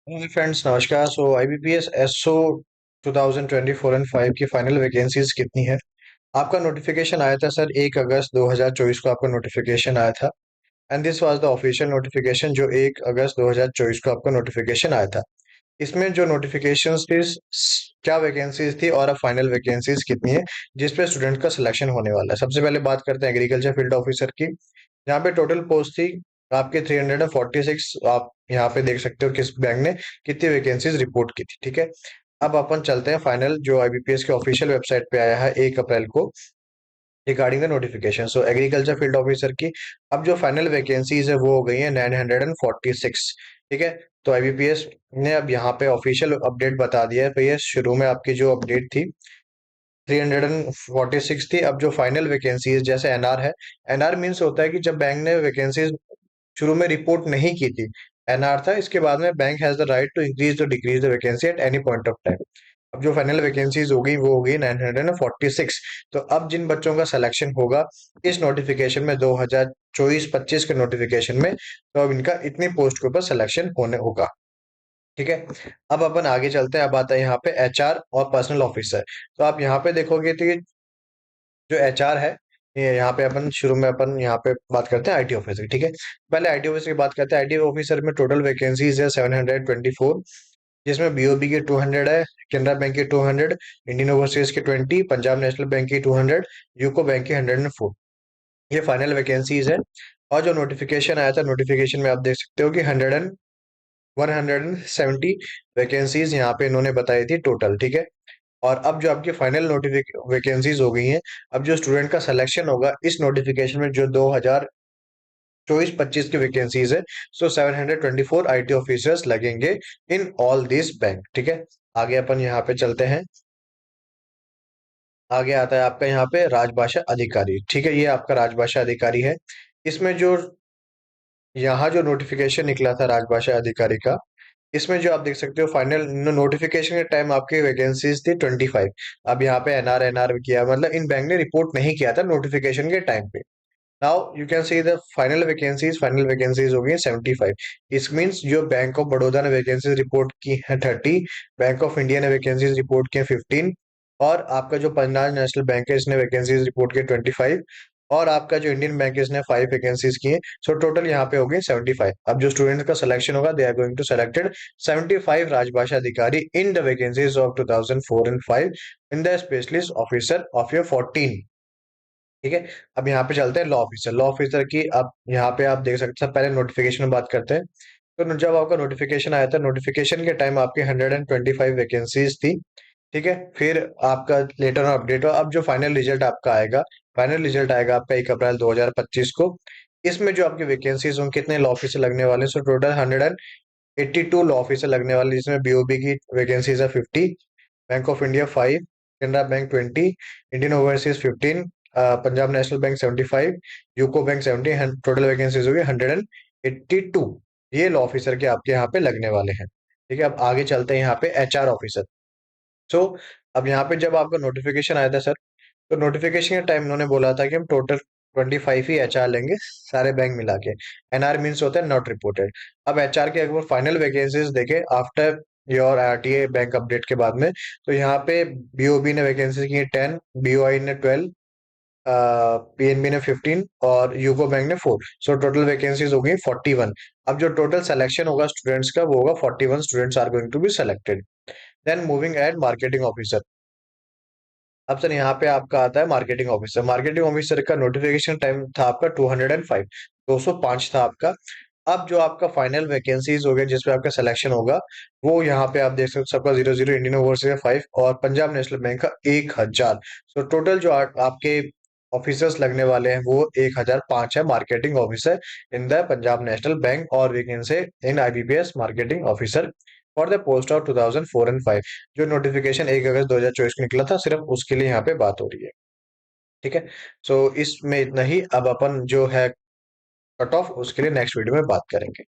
Friends नमस्कार। सो IBPS SO 2024 and 5 की final vacancies कितनी है? आपका नोटिफिकेशन आया था सर 1 अगस्त 2024 को आपका नोटिफिकेशन आया था। And this was the official notification जो 1 अगस्त 2024 को आपका नोटिफिकेशन आया था। इसमें जो नोटिफिकेशंस थी, क्या वैकेंसीज थी और अब फाइनल वैकेंसीज कितनी है जिस पे स्टूडेंट का सिलेक्शन होने वाला है। सबसे पहले बात करते हैं एग्रीकल्चर फील्ड ऑफिसर की। यहाँ पे टोटल पोस्ट थी आपके 346। आप यहाँ पे देख सकते हो किस बैंक ने कितनी वैकेंसीज रिपोर्ट की थी। ठीक है, अब अपन चलते हैं फाइनल जो आईबीपीएस के ऑफिशियल वेबसाइट पे आया है 1 अप्रैल को regarding the notification. So agriculture field officer की अब जो फाइनल वैकेंसीज है वो हो गई है 946। ठीक है, तो आईबीपीएस ने अब यहाँ पे ऑफिशियल अपडेट बता दिया है। भैया शुरू में आपकी जो अपडेट थी 346 थी। अब जो फाइनल वैकेंसी है जैसे एनआर है, एनआर मीन्स होता है कि जब बैंक ने वैकेंसीज शुरू में रिपोर्ट नहीं की थी, एनआर था। इसके बाद में bank has the right to increase the decrease the vacancy at any point of time. अब जो फाइनल वैकेंसीज होगी वो होगी 946। तो अब जिन बच्चों का सिलेक्शन होगा इस नोटिफिकेशन में 2024-25 के नोटिफिकेशन में, तो अब इनका इतनी पोस्ट के ऊपर सिलेक्शन होने होगा। ठीक है, अब अपन आगे चलते हैं। अब आता है यहाँ पे एचआर और पर्सनल ऑफिसर। तो आप यहाँ पे देखोगे तो ये जो एचआर है, ये यहाँ पे अपन शुरू में अपन यहाँ पे बात करते हैं आईटी ऑफिसर की। ठीक है, पहले आईटी ऑफिसर की बात करते हैं। आईटी ऑफिसर में टोटल वैकेंसीज है 724, जिसमें बीओबी के 200 है, केनरा बैंक के 200, इंडियन ओवरसीज के 20, पंजाब नेशनल बैंक की 200, यूको बैंक की 104। ये फाइनल वैकेंसीज है। और जो नोटिफिकेशन आया था, नोटिफिकेशन में आप देख सकते हो कि 170 वैकेंसीज यहाँ पे इन्होंने बताई थी टोटल। ठीक है, और अब जो आपकी फाइनल नोटिफिक वैकेंसीज हो गई हैं, अब जो स्टूडेंट का सिलेक्शन होगा इस नोटिफिकेशन में जो 2024-25 की वैकेंसीज है, सो 724 आईटी ऑफिसर्स लगेंगे इन ऑल दिस बैंक। ठीक है, आगे अपन यहाँ पे चलते हैं। आगे आता है आपका यहाँ पे राजभाषा अधिकारी। ठीक है, ये आपका राजभाषा अधिकारी है। इसमें जो यहाँ जो नोटिफिकेशन निकला था राजभाषा अधिकारी का, इसमें जो आप देख सकते हो फाइनल नोटिफिकेशन के टाइम आपकी वैकेंसीज थी 25। अब यहाँ पे एनआर एनआर किया, मतलब इन बैंक ने रिपोर्ट नहीं किया था नोटिफिकेशन के टाइम पे। Now you can see the final vacancies हो गई 75। इस मीन्स जो बैंक ऑफ बड़ौदा ने वैकेंसीज रिपोर्ट की है 30, बैंक ऑफ इंडिया ने वैकेंसीज रिपोर्ट की है 15, और आपका जो पंजाब नेशनल बैंक है इसने वैकेंसीज रिपोर्ट की 25, और आपका जो इंडियन बैंक है इसने 5 वैकेंसीज की है। सो टोटल यहाँ पे हो गई 75। अब जो स्टूडेंट का सिलेक्शन होगा they are going to selected 75 राजभाषा अधिकारी in the vacancies of 2004 and 5 in the specialist officer of your 14। ठीक है, अब यहाँ पे चलते हैं लॉ ऑफिसर। लॉ ऑफिसर की अब यहाँ पे आप देख सकते हैं, पहले नोटिफिकेशन में बात करते हैं। तो जब आपका नोटिफिकेशन आया था, नोटिफिकेशन के टाइम आपके 125 वैकेंसीज थी। ठीक है, फिर आपका लेटर ऑन अपडेट हुआ। अब जो फाइनल रिजल्ट आपका आएगा, फाइनल रिजल्ट आएगा आपका 1 अप्रैल 2025 को। इसमें जो आपकी वैकेंसीज होंगे कितने लॉ ऑफिसर लगने वाले हैं, सो टोटल 182 लॉ ऑफिसर लगने वाले हैं, जिसमें बीओबी की वैकेंसीज है 50, bank of India 5, Canara bank 20, Indian overseas 15, Punjab national bank 75, UCO bank 70। Total vacancies होगी 182। ये लॉ ऑफिसर के आपके यहाँ पे लगने वाले हैं। ठीक है, अब आगे चलते हैं यहाँ पे एचआर ऑफिसर। सो अब यहाँ पे जब आपका नोटिफिकेशन आया था सर, तो नोटिफिकेशन के टाइम उन्होंने बोला था कि हम टोटल 25 ही एचआर लेंगे सारे बैंक मिला के। एनआर मीन्स होता है नॉट रिपोर्टेड। अब एचआर के अगर फाइनल वैकेंसीज देखे after your RTA bank update के बाद में, तो यहाँ पे बीओबी ने वैकेंसी की 10, बीओआई ने 12, पीएनबी ने 15 और यूको बैंक ने 4। सो टोटल वैकेंसीज हो गई 41। अब जो टोटल सिलेक्शन होगा स्टूडेंट्स का वो होगा 41 students are going to be selected. Then moving at marketing officer. अब सर यहाँ पे आपका आता है मार्केटिंग ऑफिसर। मार्केटिंग ऑफिसर का नोटिफिकेशन टाइम था आपका 205, 205 था आपका। अब जो आपका फाइनल वैकेंसीज हो गए जिसपे आपका सिलेक्शन होगा, वो यहाँ पे आप देख सकते हो सबका 00, इंडियन ओवरसीज 5 और पंजाब नेशनल बैंक का 1000। सो टोटल जो आपके ऑफिसर्स लगने वाले हैं वो 1005 है marketing officer in the Punjab national bank, और vacancy in IBPS marketing officer for the post of 2004 and 5। जो नोटिफिकेशन 1 अगस्त 2024 को निकला था सिर्फ उसके लिए यहाँ पे बात हो रही है। ठीक है, सो इसमें इतना ही। अब अपन जो है कट ऑफ उसके लिए नेक्स्ट वीडियो में बात करेंगे।